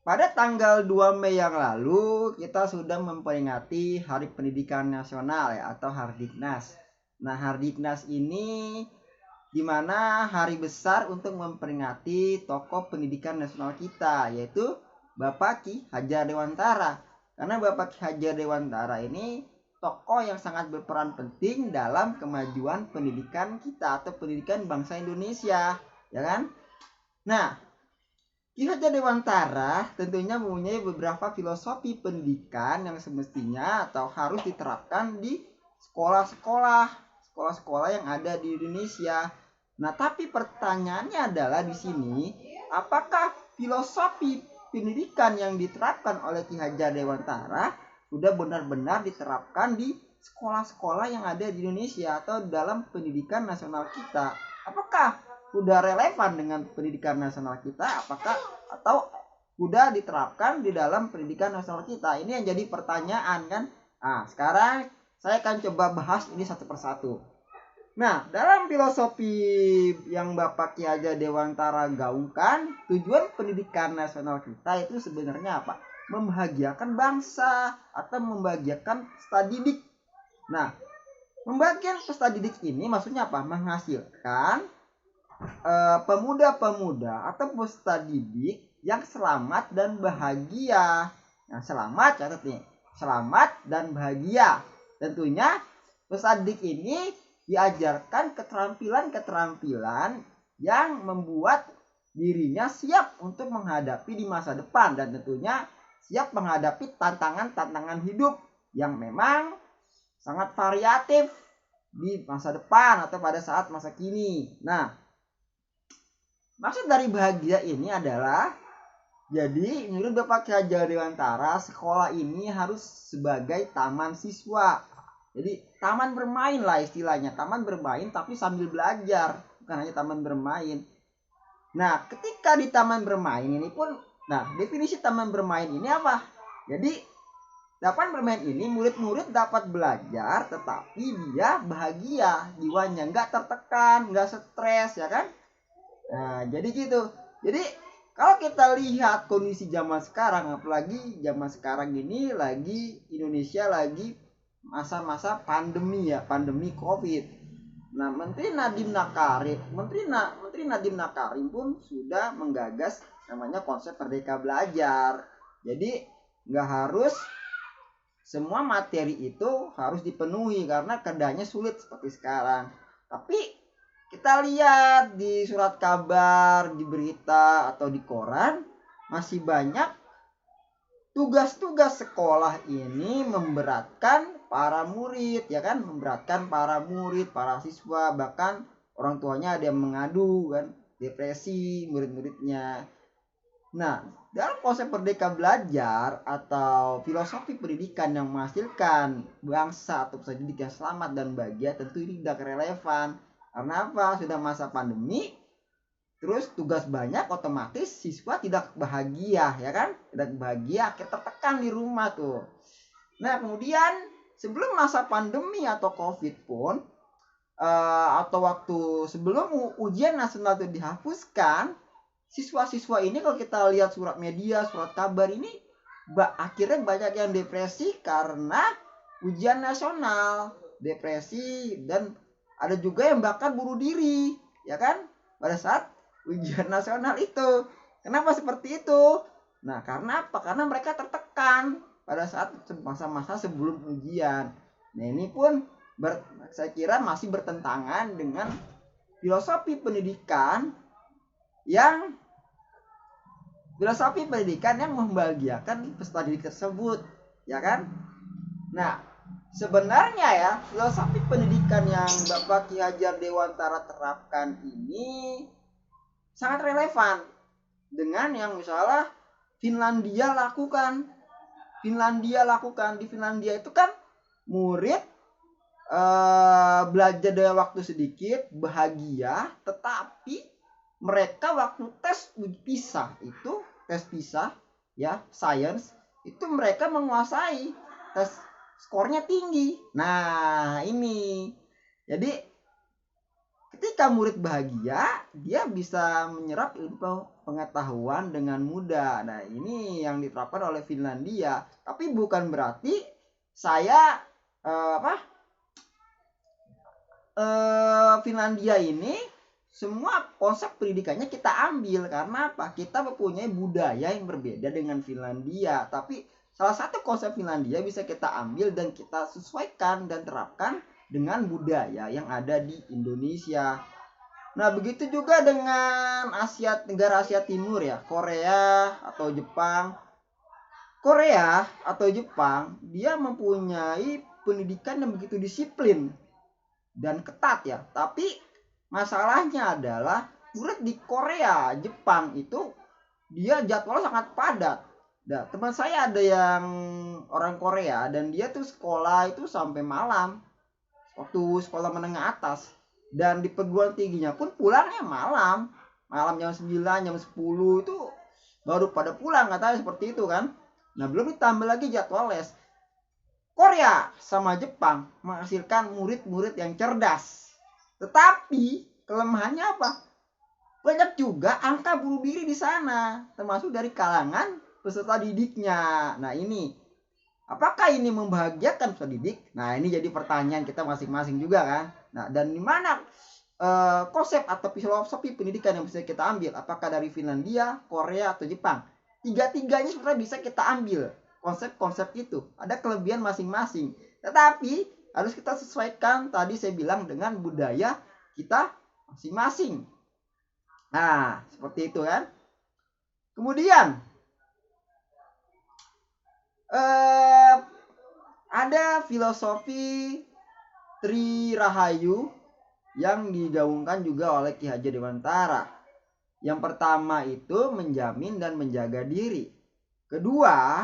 pada tanggal 2 Mei yang lalu kita sudah memperingati Hari Pendidikan Nasional ya, atau Hardiknas. Nah, Hardiknas ini di mana hari besar untuk memperingati tokoh pendidikan nasional kita, yaitu Bapak Ki Hajar Dewantara. Karena Bapak Ki Hajar Dewantara ini tokoh yang sangat berperan penting dalam kemajuan pendidikan kita atau pendidikan bangsa Indonesia, ya kan? Nah, Ki Hajar Dewantara tentunya mempunyai beberapa filosofi pendidikan yang semestinya atau harus diterapkan di sekolah-sekolah yang ada di Indonesia. Nah, tapi pertanyaannya adalah di sini, apakah filosofi pendidikan yang diterapkan oleh Ki Hajar Dewantara sudah benar-benar diterapkan di sekolah-sekolah yang ada di Indonesia atau dalam pendidikan nasional kita? Apakah sudah relevan dengan pendidikan nasional kita, apakah atau sudah diterapkan di dalam pendidikan nasional kita? Ini yang jadi pertanyaan kan. Nah, sekarang saya akan coba bahas ini satu persatu. Nah, dalam filosofi yang Bapak Ki Hajar Dewantara gaungkan, tujuan pendidikan nasional kita itu sebenarnya apa? Membahagiakan bangsa atau membahagiakan peserta didik. Nah, membagian peserta didik ini maksudnya apa? Menghasilkan pemuda-pemuda atau peserta didik yang selamat dan bahagia. Yang selamat, catat nih, selamat dan bahagia. Tentunya peserta didik ini diajarkan keterampilan-keterampilan yang membuat dirinya siap untuk menghadapi di masa depan dan tentunya siap menghadapi tantangan-tantangan hidup yang memang sangat variatif di masa depan atau pada saat masa kini. Nah, maksud dari bahagia ini adalah, jadi menurut Bapak Ki Hajar Dewantara, sekolah ini harus sebagai taman siswa. Jadi taman bermain lah istilahnya, taman bermain tapi sambil belajar, bukan hanya taman bermain. Nah, ketika di taman bermain ini pun, nah definisi taman bermain ini apa? Jadi taman bermain ini murid-murid dapat belajar tetapi dia bahagia, jiwanya nggak tertekan, nggak stres, ya kan? Nah, jadi gitu. Jadi kalau kita lihat kondisi zaman sekarang, apalagi zaman sekarang ini lagi Indonesia lagi masa-masa pandemi ya, pandemi Covid. Nah, Menteri Nadiem Nakarim pun sudah menggagas namanya konsep Merdeka Belajar. Jadi nggak harus semua materi itu harus dipenuhi karena keadaannya sulit seperti sekarang. Tapi kita lihat di surat kabar, di berita atau di koran masih banyak tugas-tugas sekolah ini memberatkan para murid, ya kan, memberatkan para murid, para siswa, bahkan orang tuanya ada yang mengadu kan, depresi murid-muridnya. Nah, dalam konsep Merdeka Belajar atau filosofi pendidikan yang menghasilkan bangsa atau peserta didik yang selamat dan bahagia, tentu ini tidak relevan. Karena apa? Sudah masa pandemi, terus tugas banyak, otomatis siswa tidak bahagia, ya kan? Tidak bahagia, tertekan di rumah tuh. Nah, kemudian sebelum masa pandemi atau Covid pun, atau waktu sebelum ujian nasional itu dihapuskan, siswa-siswa ini kalau kita lihat surat media, surat kabar ini, akhirnya banyak yang depresi karena ujian nasional, depresi, dan ada juga yang bahkan bunuh diri, ya kan, pada saat ujian nasional itu. Kenapa seperti itu? Nah, karena apa? Karena mereka tertekan pada saat masa-masa sebelum ujian. Nah, ini pun saya kira masih bertentangan dengan filosofi pendidikan yang membahagiakan peserta didik tersebut, ya kan? Nah, sebenarnya ya, filosofi pendidikan yang Bapak Ki Hajar Dewantara terapkan ini sangat relevan dengan yang misalnya Finlandia lakukan. Di Finlandia itu kan murid belajar dalam waktu sedikit, bahagia, tetapi mereka waktu tes PISA ya, science itu mereka menguasai, tes skornya tinggi. Nah, ini jadi Ketika murid bahagia, dia bisa menyerap ilmu pengetahuan dengan mudah. Nah, ini yang diterapkan oleh Finlandia. Tapi bukan berarti saya Finlandia ini semua konsep pendidikannya kita ambil. Karena apa? Kita mempunyai budaya yang berbeda dengan Finlandia. Tapi salah satu konsep Finlandia bisa kita ambil dan kita sesuaikan dan terapkan dengan budaya yang ada di Indonesia. Nah, begitu juga dengan negara Asia Timur ya, Korea atau Jepang. Korea atau Jepang, dia mempunyai pendidikan yang begitu disiplin dan ketat ya. Tapi masalahnya adalah murid di Korea, Jepang itu dia jadwalnya sangat padat. Nah, teman saya ada yang orang Korea dan dia tuh sekolah itu sampai malam. Waktu sekolah menengah atas. Dan di perguruan tingginya pun pulangnya malam. Malam jam 9, jam 10 itu baru pada pulang, katanya seperti itu kan. Nah, belum ditambah lagi jadwal les. Korea sama Jepang menghasilkan murid-murid yang cerdas. Tetapi kelemahannya apa? Banyak juga angka bunuh diri di sana, termasuk dari kalangan peserta didiknya. Nah, ini apakah ini membahagiakan peserta didik? Nah, ini jadi pertanyaan kita masing-masing juga kan. Nah, dan di mana konsep atau filosofi pendidikan yang bisa kita ambil? Apakah dari Finlandia, Korea, atau Jepang? Tiga-tiganya sebenarnya bisa kita ambil konsep-konsep itu. Ada kelebihan masing-masing. Tetapi harus kita sesuaikan tadi saya bilang dengan budaya kita masing-masing. Nah, seperti itu kan. Kemudian ada filosofi Tri Rahayu yang digaungkan juga oleh Ki Hajar Dewantara. Yang pertama itu menjamin dan menjaga diri. Kedua,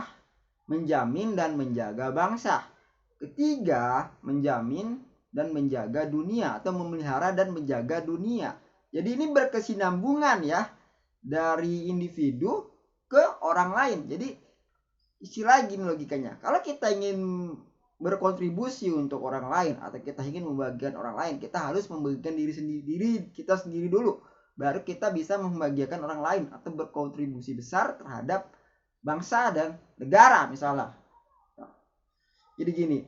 menjamin dan menjaga bangsa. Ketiga, menjamin dan menjaga dunia atau memelihara dan menjaga dunia. Jadi ini berkesinambungan ya, dari individu ke orang lain. Jadi istilah gini logikanya. Kalau kita ingin berkontribusi untuk orang lain atau kita ingin membagikan orang lain, kita harus membagikan diri kita sendiri dulu. Baru kita bisa membagikan orang lain atau berkontribusi besar terhadap bangsa dan negara misalnya. Jadi gini,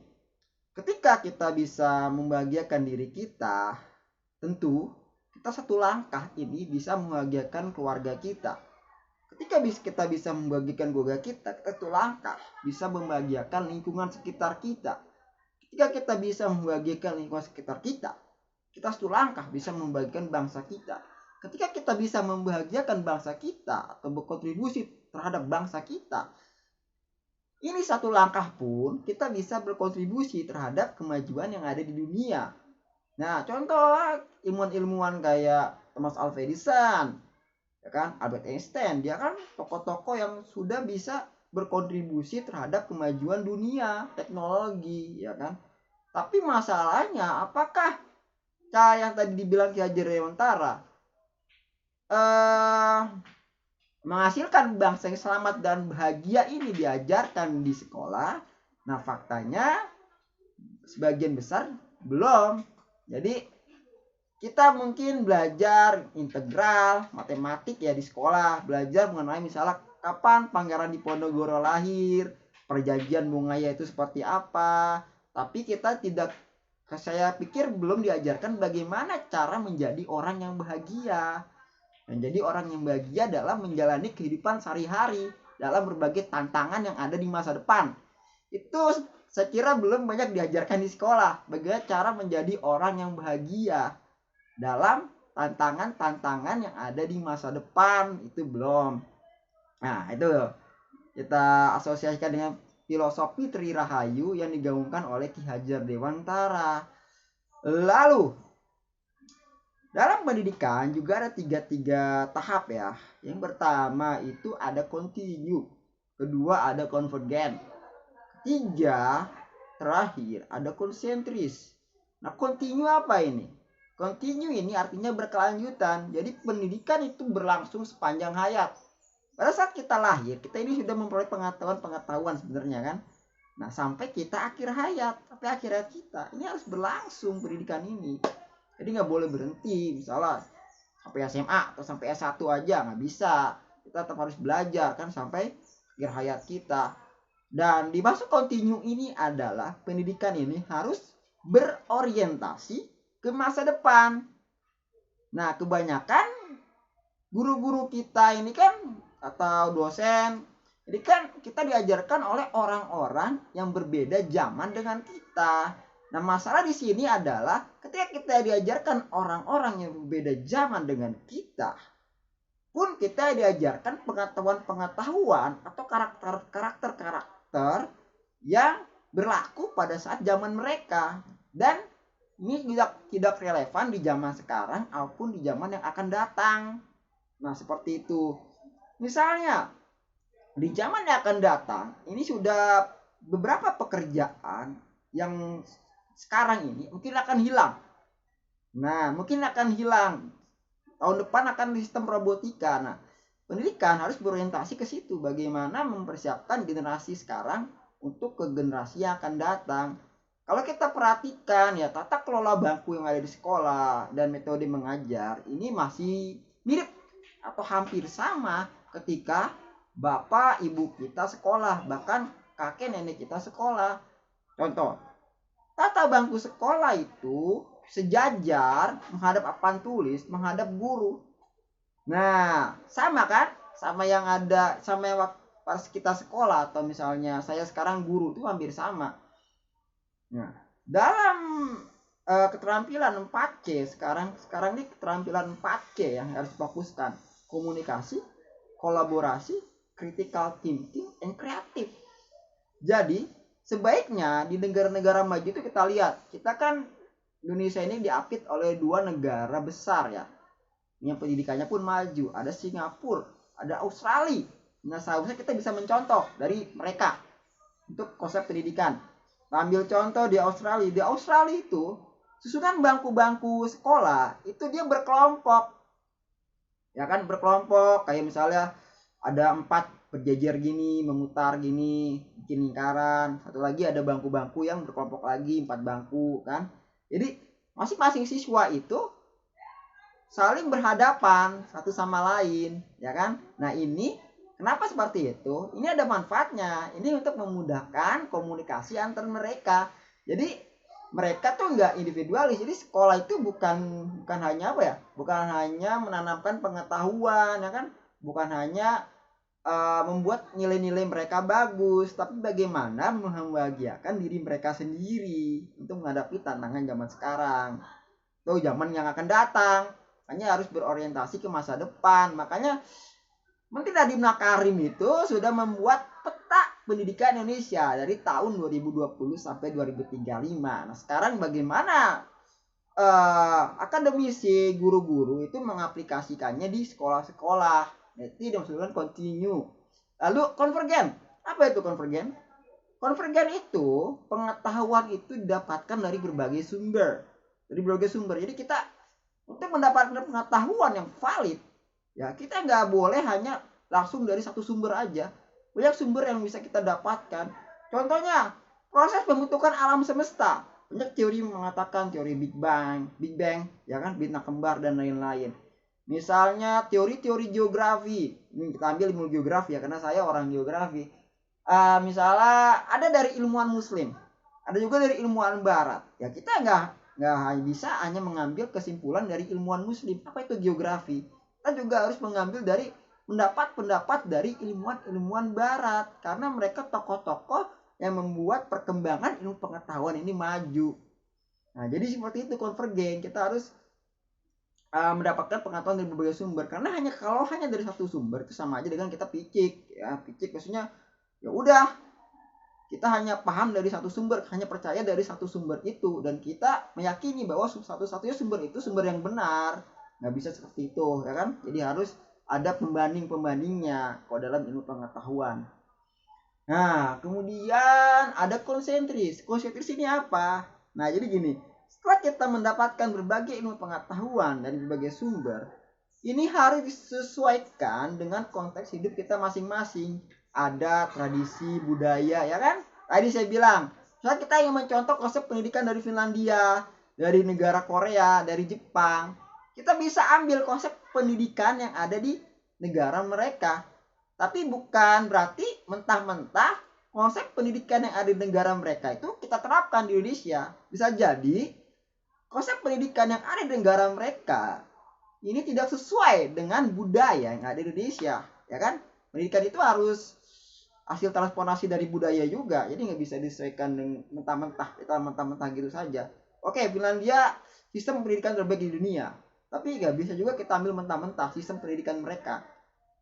ketika kita bisa membahagiakan diri kita, tentu kita satu langkah ini bisa membahagiakan keluarga kita. Ketika kita bisa membagikan keluarga kita, satu langkah bisa membahagiakan lingkungan sekitar kita. Ketika kita bisa membahagiakan lingkungan sekitar kita, kita satu langkah bisa membagikan bangsa kita. Ketika kita bisa membahagiakan bangsa kita atau berkontribusi terhadap bangsa kita, ini satu langkah pun kita bisa berkontribusi terhadap kemajuan yang ada di dunia. Nah, contoh ilmuwan-ilmuwan kayak Thomas Alva Edison, ya kan, Albert Einstein, dia kan tokoh-tokoh yang sudah bisa berkontribusi terhadap kemajuan dunia teknologi, ya kan. Tapi masalahnya, apakah kayak yang tadi dibilang Ki Hajar Dewantara menghasilkan bangsa yang selamat dan bahagia ini diajarkan di sekolah? Nah, faktanya sebagian besar belum. Jadi kita mungkin belajar integral, matematik ya di sekolah, belajar mengenai misalnya kapan Pangeran Diponegoro lahir, perjanjian Bungaya itu seperti apa. Tapi kita tidak, saya pikir belum diajarkan bagaimana cara menjadi orang yang bahagia. Menjadi orang yang bahagia adalah menjalani kehidupan sehari-hari dalam berbagai tantangan yang ada di masa depan. Itu saya kira belum banyak diajarkan di sekolah. Bagaimana cara menjadi orang yang bahagia dalam tantangan-tantangan yang ada di masa depan, itu belum. Nah, itu kita asosiasikan dengan filosofi Tri Rahayu yang digaungkan oleh Ki Hajar Dewantara. Lalu dalam pendidikan juga ada tiga tahap ya. Yang pertama itu ada continue, kedua ada convergent, ketiga terakhir ada konsentris. Nah, continue apa ini? Continue ini artinya berkelanjutan. Jadi pendidikan itu berlangsung sepanjang hayat. Pada saat kita lahir, kita ini sudah memperoleh pengetahuan sebenarnya kan. Nah, sampai kita akhir hayat, sampai akhir hayat kita, ini harus berlangsung pendidikan ini. Jadi nggak boleh berhenti, misalnya sampai SMA atau sampai S1 aja nggak bisa. Kita tetap harus belajar kan sampai akhir hayat kita. Dan di masa kontinu ini adalah pendidikan ini harus berorientasi ke masa depan. Nah, kebanyakan guru-guru kita ini kan atau dosen, ini kan kita diajarkan oleh orang-orang yang berbeda zaman dengan kita. Nah, masalah di sini adalah ketika kita diajarkan orang-orang yang berbeda zaman dengan kita, pun kita diajarkan pengetahuan-pengetahuan atau karakter-karakter yang berlaku pada saat zaman mereka, dan ini tidak relevan di zaman sekarang maupun di zaman yang akan datang. Nah, seperti itu. Misalnya di zaman yang akan datang ini sudah beberapa pekerjaan yang sekarang ini mungkin akan hilang. Nah, mungkin akan hilang. Tahun depan akan sistem robotika. Nah, pendidikan harus berorientasi ke situ. Bagaimana mempersiapkan generasi sekarang untuk ke generasi yang akan datang. Kalau kita perhatikan ya, tata kelola bangku yang ada di sekolah dan metode mengajar ini masih mirip atau hampir sama ketika bapak ibu kita sekolah, bahkan kakek nenek kita sekolah. Contoh, tata bangku sekolah itu sejajar menghadap papan tulis, menghadap guru. Nah, sama kan? Sama yang ada, sama yang pas kita sekolah atau misalnya saya sekarang guru itu hampir sama. Nah, dalam keterampilan 4C sekarang ini keterampilan 4C yang harus fokuskan: komunikasi, kolaborasi, critical thinking, and kreatif. Jadi sebaiknya di negara-negara maju itu kita lihat, kita kan Indonesia ini diapit oleh 2 negara besar ya, yang pendidikannya pun maju. Ada Singapura, ada Australia. Nah, seharusnya kita bisa mencontoh dari mereka untuk konsep pendidikan. Ambil contoh di Australia. Di Australia itu susunan bangku-bangku sekolah itu dia berkelompok. Ya kan, berkelompok. Kayak misalnya ada 4 berjejer gini, memutar gini, bikin lingkaran. Satu lagi ada bangku-bangku yang berkelompok lagi, 4 bangku kan. Jadi masing-masing siswa itu saling berhadapan satu sama lain, ya kan? Nah, ini kenapa seperti itu? Ini ada manfaatnya. Ini untuk memudahkan komunikasi antar mereka. Jadi mereka tuh nggak individualis. Jadi sekolah itu bukan hanya apa ya? Bukan hanya menanamkan pengetahuan, ya kan? Bukan hanya membuat nilai-nilai mereka bagus, tapi bagaimana membahagiakan diri mereka sendiri untuk menghadapi tantangan zaman sekarang atau zaman yang akan datang. Makanya harus berorientasi ke masa depan. Makanya Menteri Nadiem Makarim itu sudah membuat peta pendidikan Indonesia dari tahun 2020 sampai 2035. Nah, sekarang bagaimana akademisi, guru-guru itu mengaplikasikannya di sekolah-sekolah. Itu dimaksudkan continue. Lalu konvergen. Apa itu konvergen? Konvergen itu pengetahuan itu didapatkan dari berbagai sumber. Jadi kita untuk mendapatkan pengetahuan yang valid, ya kita nggak boleh hanya langsung dari satu sumber aja. Banyak sumber yang bisa kita dapatkan. Contohnya proses pembentukan alam semesta. Banyak teori mengatakan teori Big Bang, ya kan, bintang kembar dan lain-lain. Misalnya teori-teori geografi. Ini kita ambil ilmu geografi ya, karena saya orang geografi. Misalnya ada dari ilmuwan Muslim, ada juga dari ilmuwan Barat. Ya kita nggak bisa hanya mengambil kesimpulan dari ilmuwan Muslim. Apa itu geografi? Kita juga harus mengambil dari pendapat-pendapat dari ilmuwan-ilmuwan Barat, karena mereka tokoh-tokoh yang membuat perkembangan ilmu pengetahuan ini maju. Nah, jadi seperti itu konvergen. Kita harus mendapatkan pengetahuan dari berbagai sumber, karena kalau hanya dari satu sumber itu sama aja dengan kita picik ya. Picik maksudnya ya udah kita hanya paham dari satu sumber, hanya percaya dari satu sumber itu, dan kita meyakini bahwa satu-satunya sumber itu sumber yang benar. Nggak bisa seperti itu ya kan. Jadi harus ada pembandingnya kalau dalam ilmu pengetahuan. Nah, kemudian ada konsentris. Konsentris ini apa? Nah, jadi gini, setelah kita mendapatkan berbagai ilmu pengetahuan dari berbagai sumber, ini harus disesuaikan dengan konteks hidup kita masing-masing. Ada tradisi, budaya, ya kan? Tadi saya bilang, misalnya kita ingin mencontoh konsep pendidikan dari Finlandia, dari negara Korea, dari Jepang. Kita bisa ambil konsep pendidikan yang ada di negara mereka. Tapi bukan berarti mentah-mentah konsep pendidikan yang ada di negara mereka itu kita terapkan di Indonesia. Bisa jadi konsep pendidikan yang ada di negara mereka ini tidak sesuai dengan budaya yang ada di Indonesia, ya kan? Pendidikan itu harus hasil transformasi dari budaya juga, jadi nggak bisa disesuaikan dengan mentah-mentah gitu saja. Oke, Finlandia sistem pendidikan terbaik di dunia, tapi nggak bisa juga kita ambil mentah-mentah sistem pendidikan mereka.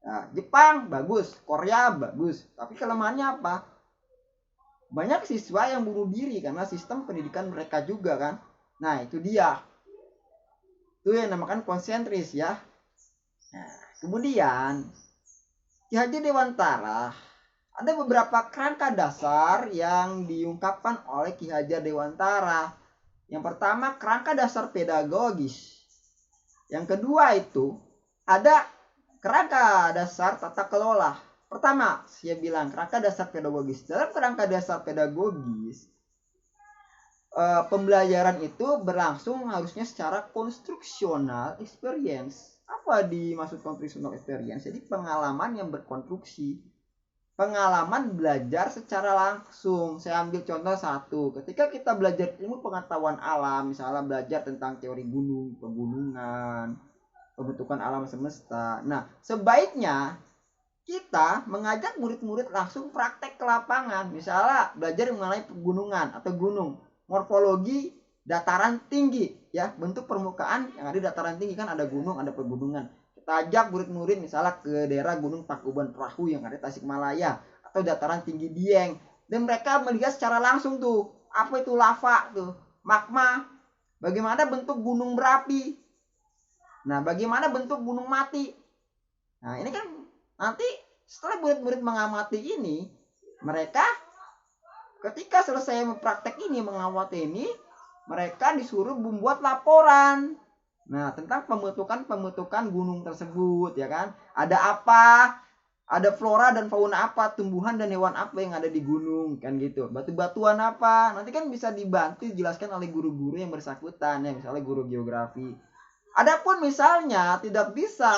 Nah, Jepang bagus, Korea bagus, tapi kelemahannya apa? Banyak siswa yang bunuh diri karena sistem pendidikan mereka juga kan. Nah, itu dia. Itu yang namakan konsentris ya. Nah, kemudian Ki Hajar Dewantara ada beberapa kerangka dasar yang diungkapkan oleh Ki Hajar Dewantara. Yang pertama kerangka dasar pedagogis. Yang kedua itu ada kerangka dasar tata kelola. Pertama, saya bilang kerangka dasar pedagogis. Dalam kerangka dasar pedagogis, pembelajaran itu berlangsung harusnya secara konstruksional experience. Apa dimaksud konstruksional experience? Jadi pengalaman yang berkonstruksi. Pengalaman belajar secara langsung. Saya ambil contoh satu. Ketika kita belajar ilmu pengetahuan alam, misalnya belajar tentang teori gunung, pegunungan, pembentukan alam semesta. Nah, sebaiknya kita mengajak murid-murid langsung praktek ke lapangan. Misalnya belajar mengenai pegunungan atau gunung, morfologi dataran tinggi, ya, bentuk permukaan yang ada di dataran tinggi kan ada gunung, ada pegunungan. Kita ajak murid-murid misalnya ke daerah Gunung Tangkuban Perahu yang ada di Tasikmalaya atau dataran tinggi Dieng, dan mereka melihat secara langsung tuh apa itu lava tuh, magma, bagaimana bentuk gunung berapi. Nah, bagaimana bentuk gunung mati. Nah, ini kan nanti setelah murid-murid mengamati ini, mereka ketika selesai mempraktek ini, mengamati ini, mereka disuruh membuat laporan. Nah, tentang pembentukan gunung tersebut, ya kan? Ada apa? Ada flora dan fauna apa, tumbuhan dan hewan apa yang ada di gunung, kan gitu. Batu-batuan apa? Nanti kan bisa dibantu dijelaskan oleh guru-guru yang bersangkutan, ya, misalnya guru geografi. Adapun misalnya tidak bisa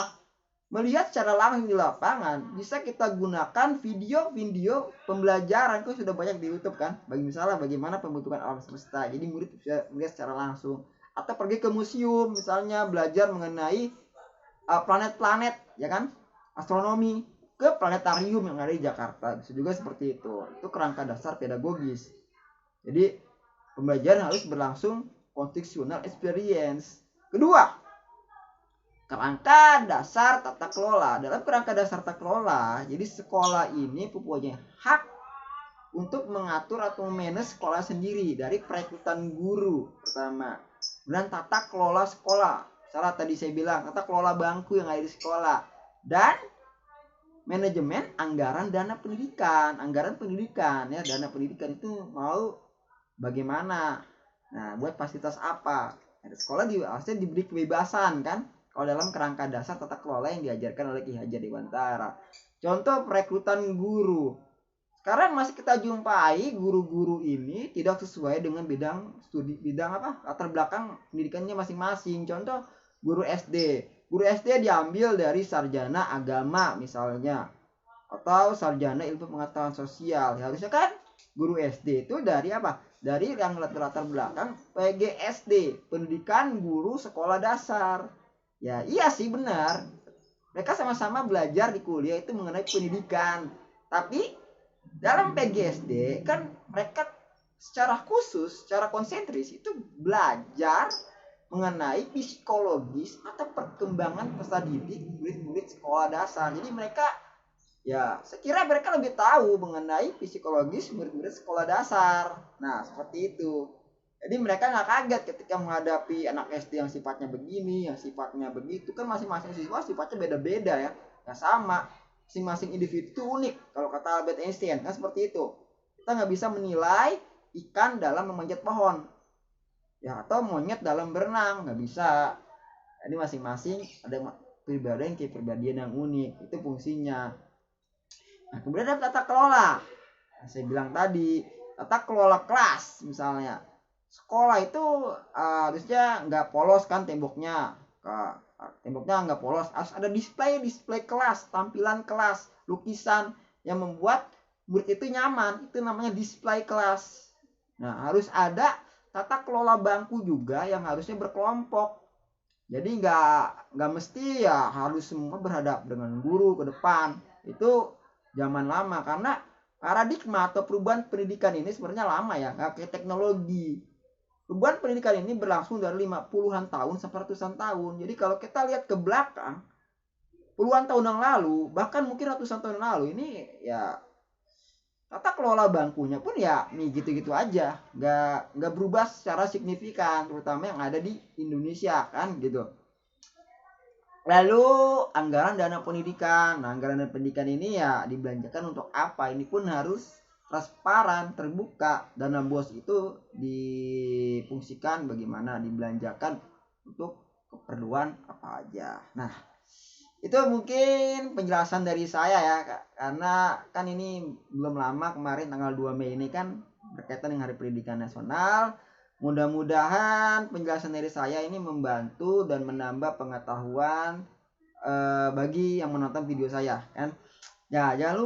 melihat secara langsung di lapangan, bisa kita gunakan video-video pembelajaran, itu sudah banyak di YouTube kan. Misalnya bagaimana pembentukan alam semesta, jadi murid bisa melihat secara langsung. Atau pergi ke museum, misalnya belajar mengenai planet-planet, ya kan, astronomi, ke planetarium yang ada di Jakarta, bisa juga seperti itu. Itu kerangka dasar pedagogis. Jadi pembelajaran harus berlangsung contextual experience. Kedua, kerangka dasar tata kelola. Dalam kerangka dasar tata kelola, jadi sekolah ini mempunyai hak untuk mengatur atau memanage sekolah sendiri dari perekrutan guru pertama. Dan tata kelola sekolah. Salah tadi saya bilang tata kelola bangku yang ada di sekolah, dan manajemen anggaran dana pendidikan. Anggaran pendidikan, ya, dana pendidikan itu mau bagaimana. Nah, buat fasilitas apa? Sekolah harusnya diberi kebebasan kan. Kalau dalam kerangka dasar tata kelola yang diajarkan oleh Ki Hajar Dewantara. Contoh perekrutan guru. Sekarang masih kita jumpai guru-guru ini tidak sesuai dengan bidang studi, latar belakang pendidikannya masing-masing. Contoh guru SD. Guru SD diambil dari sarjana agama misalnya, atau sarjana ilmu pengetahuan sosial. Ya, harusnya kan guru SD itu dari apa? Dari yang latar belakang PGSD, pendidikan guru sekolah dasar. Ya, iya sih benar. Mereka sama-sama belajar di kuliah itu mengenai pendidikan. Tapi dalam PGSD kan mereka secara khusus, secara konsentris itu belajar mengenai psikologis atau perkembangan peserta didik murid-murid sekolah dasar. Jadi mereka, ya, sekira mereka lebih tahu mengenai psikologis murid-murid sekolah dasar. Nah, seperti itu. Jadi mereka nggak kaget ketika menghadapi anak SD yang sifatnya begini, yang sifatnya begitu. Kan masing-masing siswa sifatnya beda-beda ya. Nggak sama. Masing-masing individu itu unik. Kalau kata Albert Einstein, kan seperti itu. Kita nggak bisa menilai ikan dalam memanjat pohon. Ya, atau monyet dalam berenang. Nggak bisa. Jadi masing-masing ada kepribadian yang unik. Itu fungsinya. Nah, kemudian ada tata kelola. Nah, saya bilang tadi, tata kelola kelas misalnya. sekolah itu harusnya nggak polos kan temboknya. Temboknya nggak polos, harus ada display kelas, tampilan kelas, lukisan yang membuat murid itu nyaman, itu namanya display kelas. Nah, harus ada tata kelola bangku juga yang harusnya berkelompok. Jadi nggak mesti ya harus semua berhadap dengan guru ke depan. Itu zaman lama, karena paradigma atau perubahan pendidikan ini sebenarnya lama ya, nggak kayak teknologi. Perubahan pendidikan ini berlangsung dari 50-an tahun sampai ratusan tahun. Jadi kalau kita lihat ke belakang, puluhan tahun yang lalu, bahkan mungkin ratusan tahun yang lalu, ini ya tata kelola bangkunya pun ya nih gitu-gitu aja, nggak berubah secara signifikan, terutama yang ada di Indonesia kan gitu. Lalu anggaran dana pendidikan. Nah, anggaran dana pendidikan ini ya dibelanjakan untuk apa? Ini pun harus transparan, terbuka. Dana BOS itu difungsikan bagaimana, dibelanjakan untuk keperluan apa aja. Nah, itu mungkin penjelasan dari saya ya, karena kan ini belum lama, kemarin tanggal 2 Mei ini kan berkaitan dengan Hari Pendidikan Nasional. Mudah-mudahan penjelasan dari saya ini membantu dan menambah pengetahuan bagi yang menonton video saya kan. Ya, jangan lupa